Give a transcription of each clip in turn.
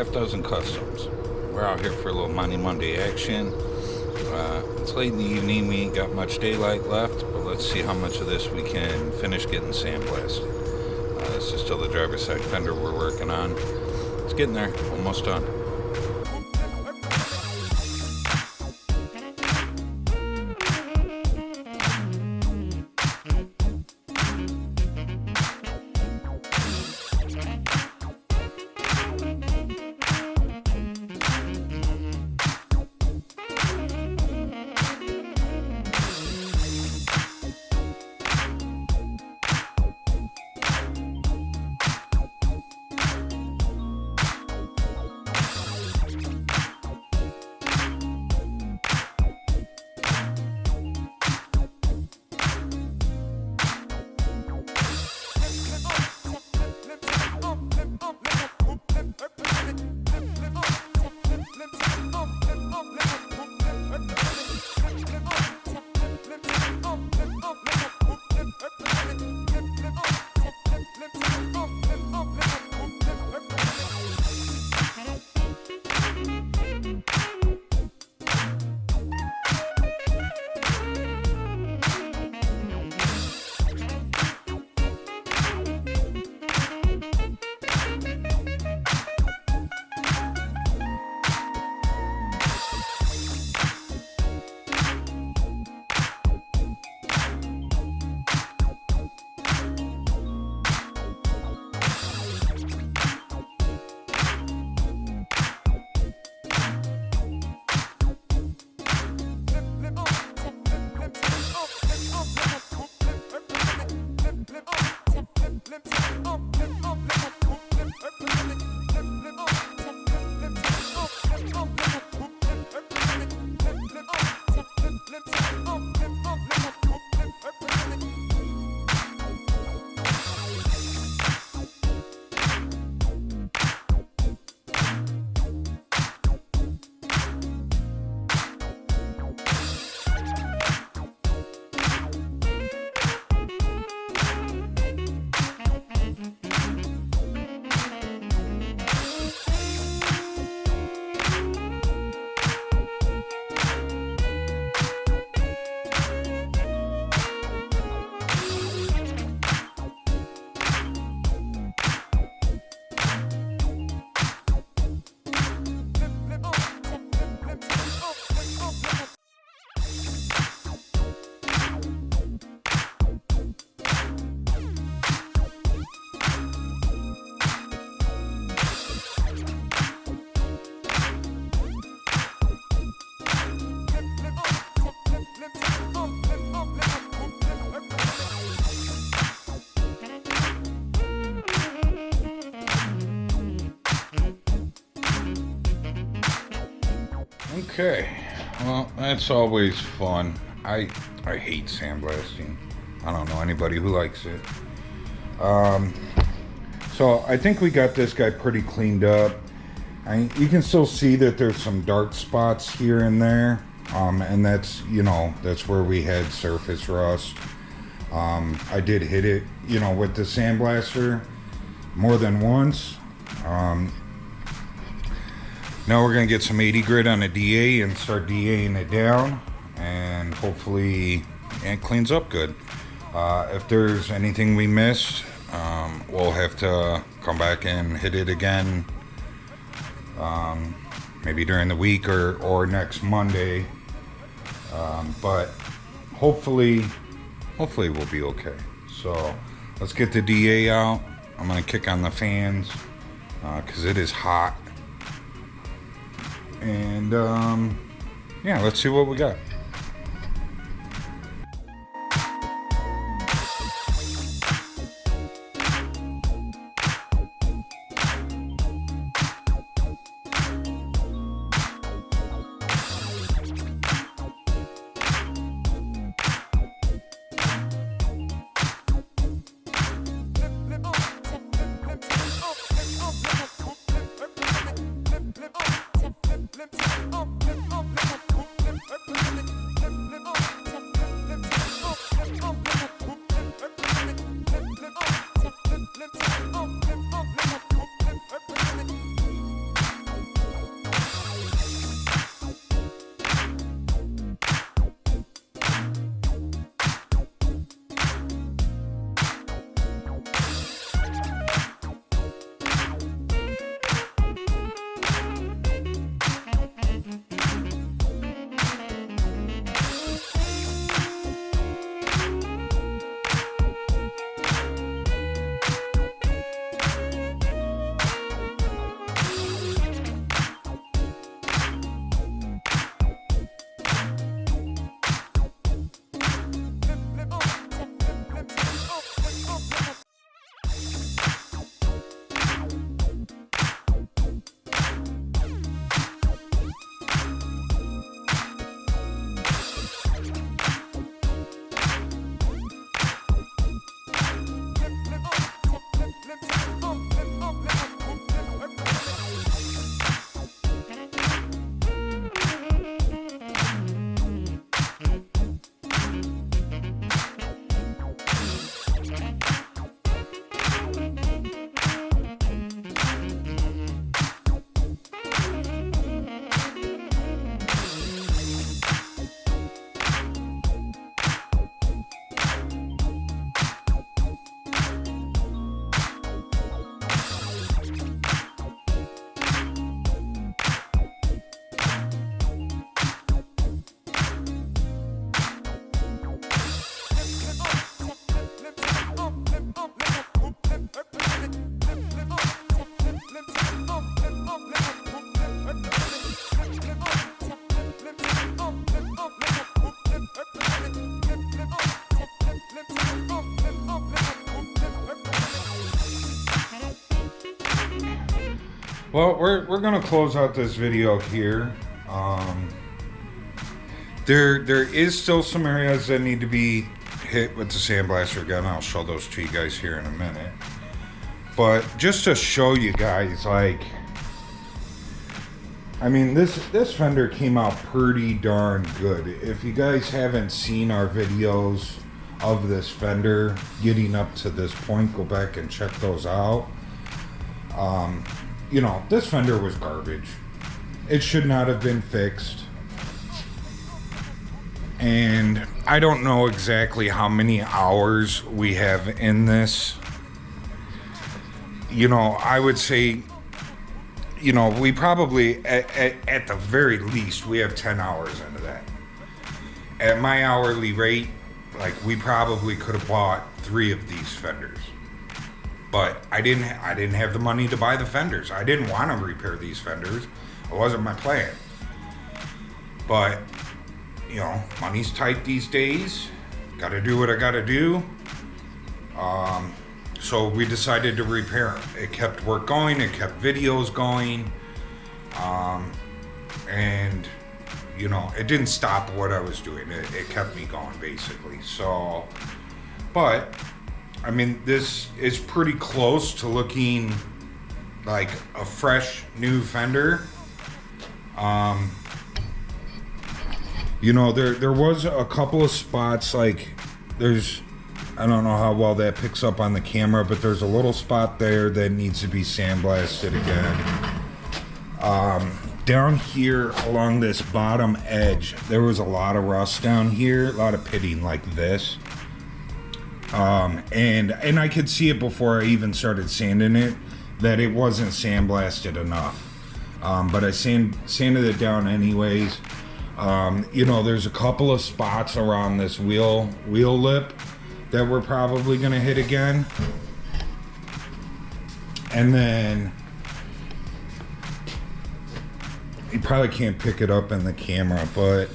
Half Dozen Customs. We're out here for a little Monte Monday action. It's late in the evening, we ain't got much daylight left, but let's see how much of this we can finish getting sandblasted. This is still the driver's side fender we're working on. It's getting there, almost done. Okay, well, that's always fun. I hate sandblasting. I don't know anybody who likes it. So I think we got this guy pretty cleaned up. You can still see that there's some dark spots here and there. And that's, that's where we had surface rust. I did hit it, with the sandblaster more than once. Now we're going to get some 80 grit on a DA and start DAing it down, and hopefully it cleans up good. If there's anything we missed, we'll have to come back and hit it again, maybe during the week or next Monday. But hopefully we'll be okay. So let's get the DA out. I'm going to kick on the fans because it is hot. And yeah, let's see what we got. Well, we're gonna close out this video here. There is still some areas that need to be hit with the sandblaster again. I'll show those to you guys here in a minute. But just to show you guys, like, I mean, this fender came out pretty darn good. If you guys haven't seen our videos of this fender getting up to this point, go back and check those out. You know, this fender was garbage. It should not have been fixed. And I don't know exactly how many hours we have in this. You know, I would say, you know, we probably, at the very least, we have 10 hours into that. At my hourly rate, like, we probably could have bought 3 of these fenders. But I didn't have the money to buy the fenders. I didn't want to repair these fenders. It wasn't my plan. But, you know, money's tight these days. Gotta do what I gotta do. So we decided to repair them. It kept work going, it kept videos going. And, you know, it didn't stop what I was doing. It kept me going, basically. So, but, I mean, this is pretty close to looking like a fresh new fender. You know, there was a couple of spots, like, I don't know how well that picks up on the camera, but there's a little spot there that needs to be sandblasted again. Down here along this bottom edge, there was a lot of rust down here, a lot of pitting like this. And I could see it before I even started sanding it, that it wasn't sandblasted enough. But I sanded it down anyways. You know, there's a couple of spots around this wheel lip that we're probably gonna hit again. And then you probably can't pick it up in the camera, but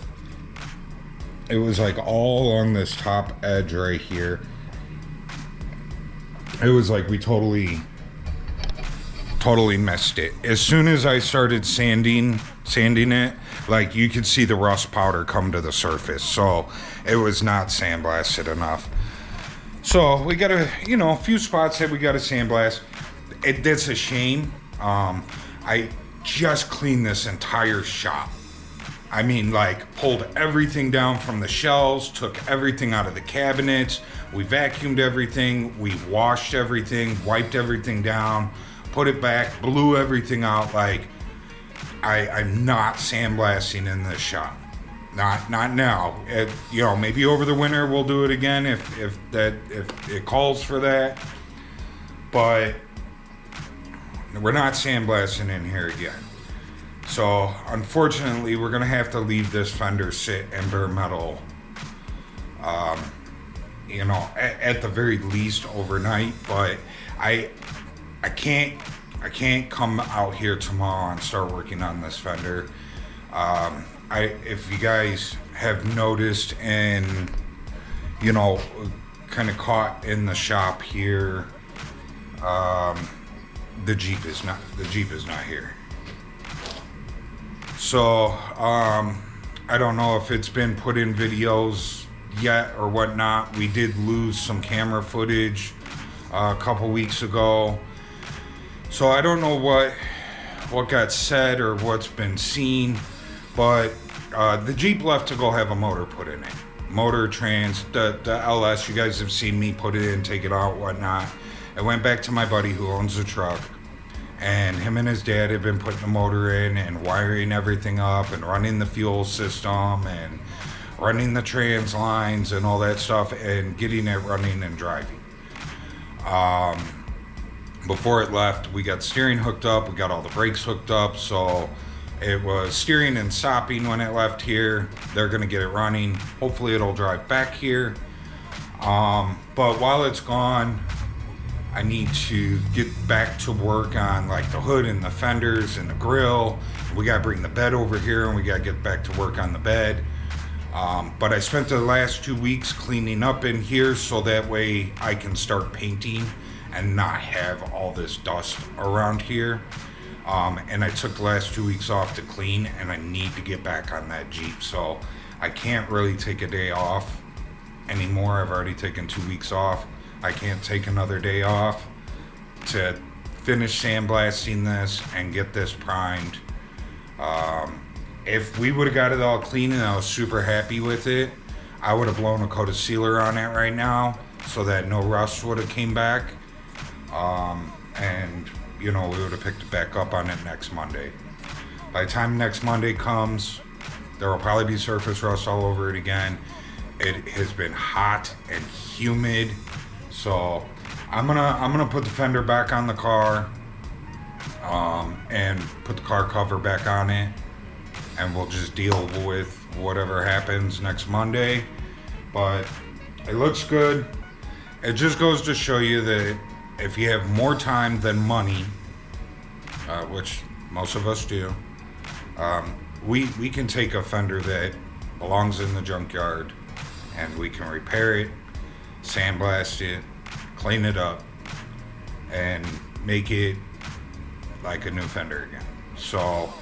it was like all along this top edge right here. It was like we totally missed it. As soon as I started sanding it, like, you could see the rust powder come to the surface. So it was not sandblasted enough. So we got a few spots that we got to sandblast. That's a shame. I just cleaned this entire shop. I mean, like, pulled everything down from the shelves, took everything out of the cabinets. We vacuumed everything. We washed everything, wiped everything down, put it back, blew everything out. Like, I'm not sandblasting in this shop. Not now. You know, maybe over the winter we'll do it again if it calls for that. But we're not sandblasting in here again. So unfortunately, we're gonna have to leave this fender sit in bare metal. You know, at the very least overnight. But I can't come out here tomorrow and start working on this fender. If you guys have noticed and, you know, kind of caught in the shop here, the Jeep is not here. So, I don't know if it's been put in videos yet or whatnot. We did lose some camera footage a couple weeks ago. So I don't know what got said or what's been seen, but the Jeep left to go have a motor put in it. Motor trans, the LS, you guys have seen me put it in, take it out, whatnot. I went back to my buddy who owns the truck, and him and his dad have been putting the motor in and wiring everything up and running the fuel system and running the trans lines and all that stuff and getting it running and driving. Before it left, we got steering hooked up, we got all the brakes hooked up, so it was steering and stopping when it left here. They're gonna get it running. Hopefully it'll drive back here. But while it's gone, I need to get back to work on, like, the hood and the fenders and the grill. We gotta bring the bed over here and we gotta get back to work on the bed. But I spent the last 2 weeks cleaning up in here so that way I can start painting and not have all this dust around here. And I took the last 2 weeks off to clean, and I need to get back on that Jeep, so I can't really take a day off anymore. I've already taken 2 weeks off. I can't take another day off to finish sandblasting this and get this primed. If we would have got it all clean and I was super happy with it, I would have blown a coat of sealer on it right now so that no rust would have came back. And you know, we would have picked it back up on it next Monday. By the time next Monday comes, there will probably be surface rust all over it again. It has been hot and humid, so I'm gonna put the fender back on the car, and put the car cover back on it, and we'll just deal with whatever happens next Monday. But it looks good. It just goes to show you that if you have more time than money, which most of us do, we can take a fender that belongs in the junkyard and we can repair it, sandblast it, clean it up, and make it like a new fender again. So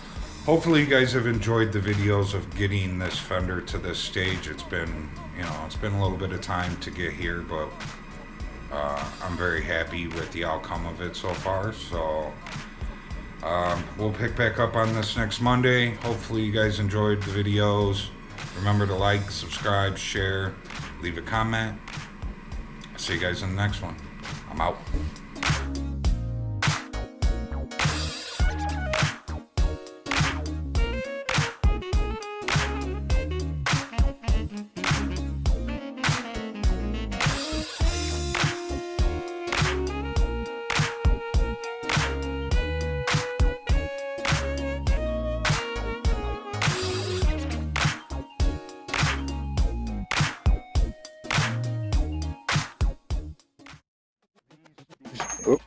hopefully you guys have enjoyed the videos of getting this fender to this stage. It's been, you know, it's been a little bit of time to get here, but I'm very happy with the outcome of it so far. So we'll pick back up on this next Monday. Hopefully you guys enjoyed the videos. Remember to like, subscribe, share, leave a comment. I'll see you guys in the next one. I'm out. Oh.